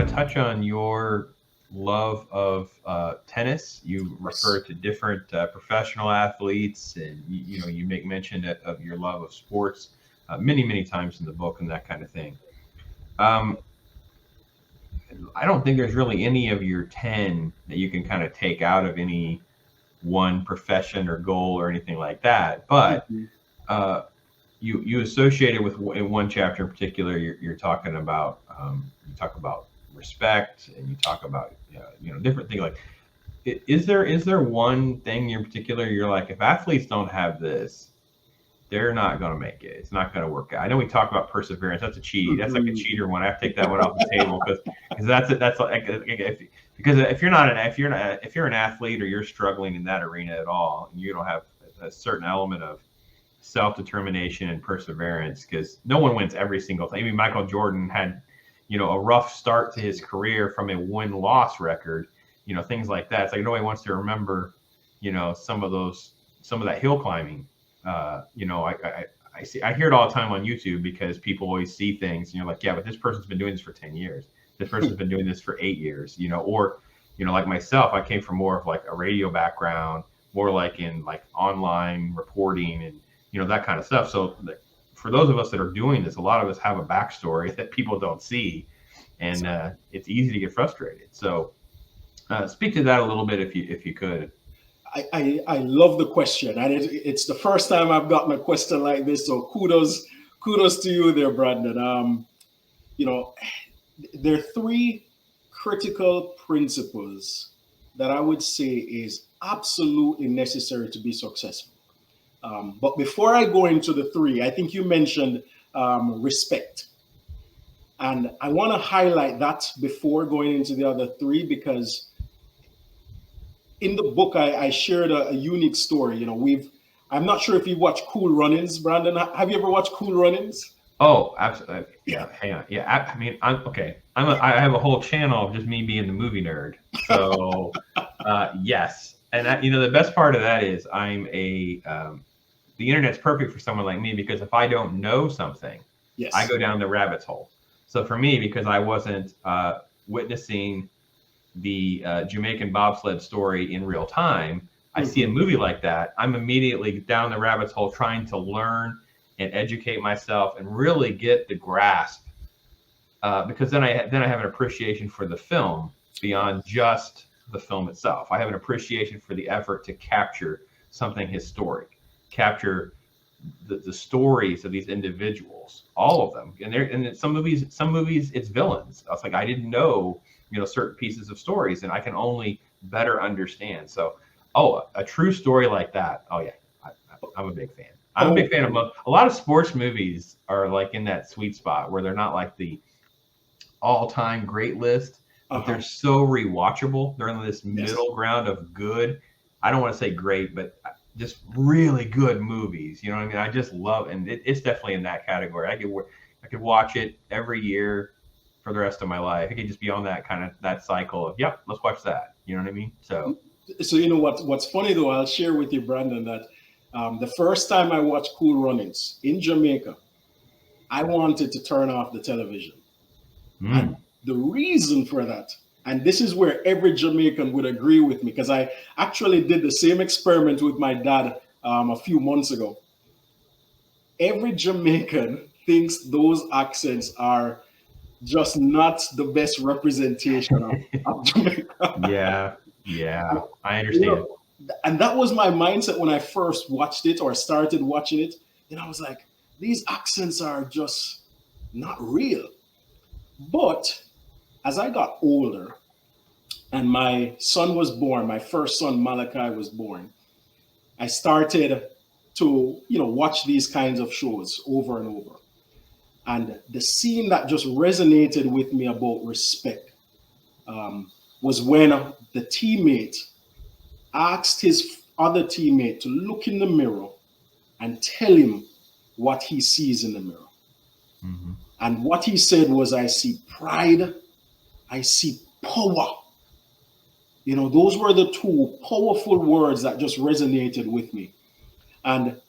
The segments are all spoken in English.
want to touch on your love of tennis. You refer to different professional athletes, and you make mention of your love of sports many times in the book and that kind of thing. Um, I don't think there's really any of your 10 that you can kind of take out of any one profession or goal or anything like that. But uh, you associated with in one chapter in particular, you're talking about you talk about respect, and you talk about different things. Like, is there one thing in particular you're like, if athletes don't have this, they're not going to make it. It's not going to work out. I know we talk about perseverance. That's a cheat. That's like a cheater one. I have to take that one off the table because that's like because if you're an athlete or you're struggling in that arena at all, and you don't have a certain element of self-determination and perseverance, because no one wins every single thing. I mean, Michael Jordan had a rough start to his career from a win-loss record. Things like that. It's like nobody wants to remember some of that hill climbing. I hear it all the time on YouTube because people always see things and you're like, yeah, but this person's been doing this for 10 years. This person's been doing this for 8 years, or like myself, I came from more of like a radio background, more like in like online reporting and that kind of stuff. So for those of us that are doing this, a lot of us have a backstory that people don't see, and it's easy to get frustrated. So speak to that a little bit if you could. I love the question, and it's the first time I've gotten a question like this. So kudos to you there, Brandon. There are 3 critical principles that I would say is absolutely necessary to be successful. But before I go into the 3, I think you mentioned respect, and I want to highlight that before going into the other 3 because in the book, I shared a unique story. I'm not sure if you watch Cool Runnings, Brandon. Have you ever watched Cool Runnings? Oh, absolutely. Yeah. Hang on. Yeah. I mean, I'm okay. I have a whole channel of just me being the movie nerd. So, yes. And the best part of that is the internet's perfect for someone like me, because if I don't know something, yes, I go down the rabbit's hole. So for me, because I wasn't witnessing the Jamaican bobsled story in real time, I see a movie like that, I'm immediately down the rabbit's hole trying to learn and educate myself and really get the grasp, because then I have an appreciation for the film beyond just the film itself. I have an appreciation for the effort to capture something historic, capture the stories of these individuals, all of them. And some movies it's villains. I was like, I didn't know certain pieces of stories, and I can only better understand. So, a true story like that. Oh yeah, I'm a big fan. I'm a big fan of a lot of sports movies are like in that sweet spot where they're not like the all-time great list, but they're so rewatchable. They're in this middle ground of good. I don't want to say great, but just really good movies. You know what I mean? I just love, and it's definitely in that category. I could watch it every year for the rest of my life. It could just be on that cycle of, yep, let's watch that. You know what I mean? So what's funny though, I'll share with you, Brandon, that the first time I watched Cool Runnings in Jamaica, I wanted to turn off the television. And the reason for that, and this is where every Jamaican would agree with me, because I actually did the same experiment with my dad a few months ago. Every Jamaican thinks those accents are just not the best representation of Jamaica. Yeah, I understand. And that was my mindset when I first watched it or started watching it. And I was like, these accents are just not real. But as I got older and my son was born, my first son, Malachi, was born, I started to, watch these kinds of shows over and over. And the scene that just resonated with me about respect was when the teammate asked his other teammate to look in the mirror and tell him what he sees in the mirror. Mm-hmm. And what he said was, I see pride, I see power. Those were the 2 powerful words that just resonated with me. And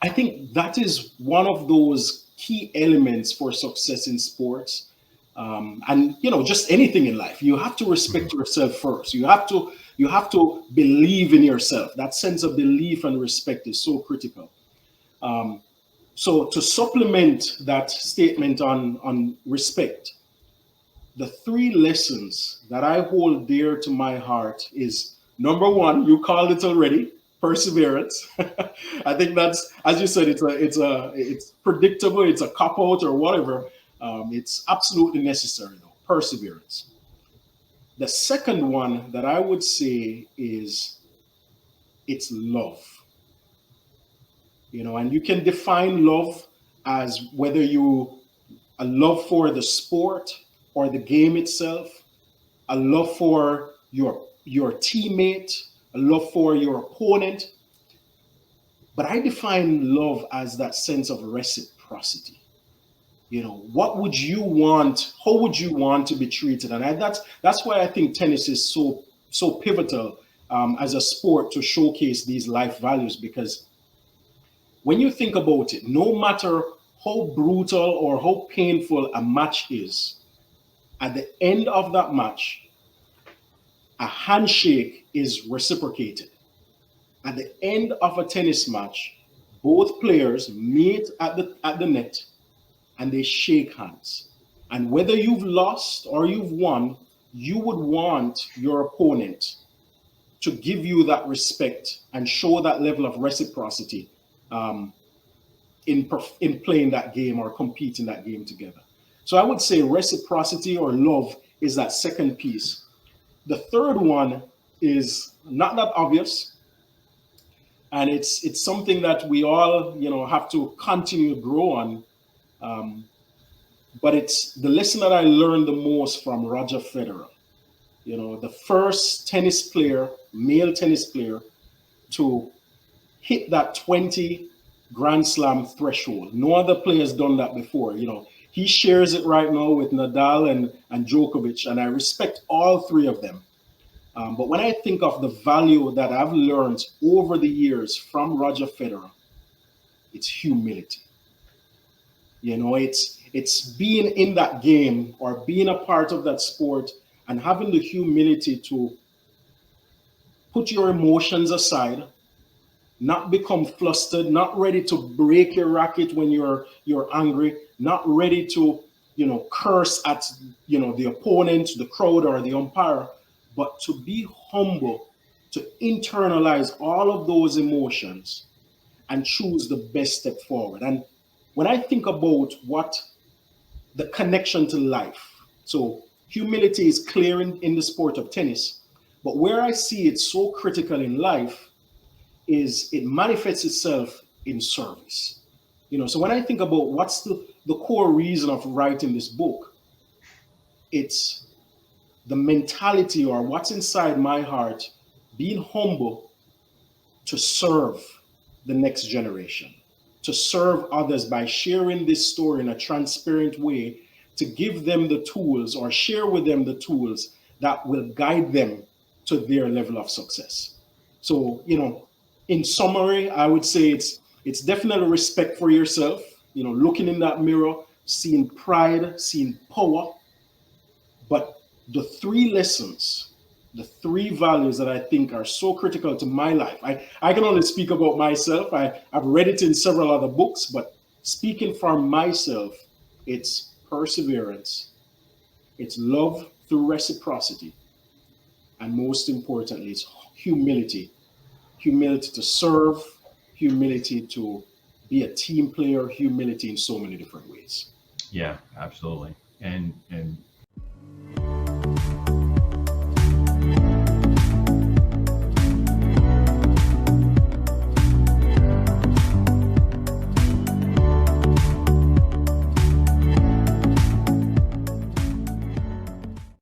I think that is one of those key elements for success in sports. And just anything in life, you have to respect yourself first. You have to believe in yourself. That sense of belief and respect is so critical. So to supplement that statement on respect, the 3 lessons that I hold dear to my heart is, number 1, you called it already, perseverance. I think that's, as you said, it's predictable, it's a cop out or whatever. It's absolutely necessary though, perseverance. The second one that I would say is it's love. And you can define love as whether a love for the sport or the game itself, a love for your teammate, a love for your opponent. But I define love as that sense of reciprocity. What would you want? How would you want to be treated? And that's why I think tennis is so pivotal as a sport to showcase these life values, because when you think about it, no matter how brutal or how painful a match is, at the end of that match, a handshake is reciprocated. At the end of a tennis match, both players meet at the net and they shake hands. And whether you've lost or you've won, you would want your opponent to give you that respect and show that level of reciprocity in playing that game or competing that game together. So I would say reciprocity or love is that second piece. The third one is not that obvious, and it's something that we all have to continue to grow on. But it's the lesson that I learned the most from Roger Federer. The first male tennis player to hit that 20 Grand Slam threshold. No other player has done that before. He shares it right now with Nadal and Djokovic, and I respect all 3 of them. But when I think of the value that I've learned over the years from Roger Federer, it's humility. It's being in that game or being a part of that sport and having the humility to put your emotions aside, not become flustered, not ready to break your racket when you're angry, not ready to curse at the opponent, the crowd, or the umpire, but to be humble, to internalize all of those emotions and choose the best step forward. And when I think about what the connection to life, so humility is clear in the sport of tennis, but where I see it so critical in life is it manifests itself in service. So when I think about what's the core reason of writing this book, it's the mentality or what's inside my heart, being humble to serve the next generation, to serve others by sharing this story in a transparent way, to give them the tools or share with them the tools that will guide them to their level of success. So, in summary, I would say it's definitely respect for yourself, looking in that mirror, seeing pride, seeing power. But the 3 lessons, the 3 values that I think are so critical to my life, I can only speak about myself. I've read it in several other books, but speaking for myself, it's perseverance, it's love through reciprocity, and most importantly, it's humility. Humility to serve, humility to be a team player, humility in so many different ways. Yeah, absolutely. And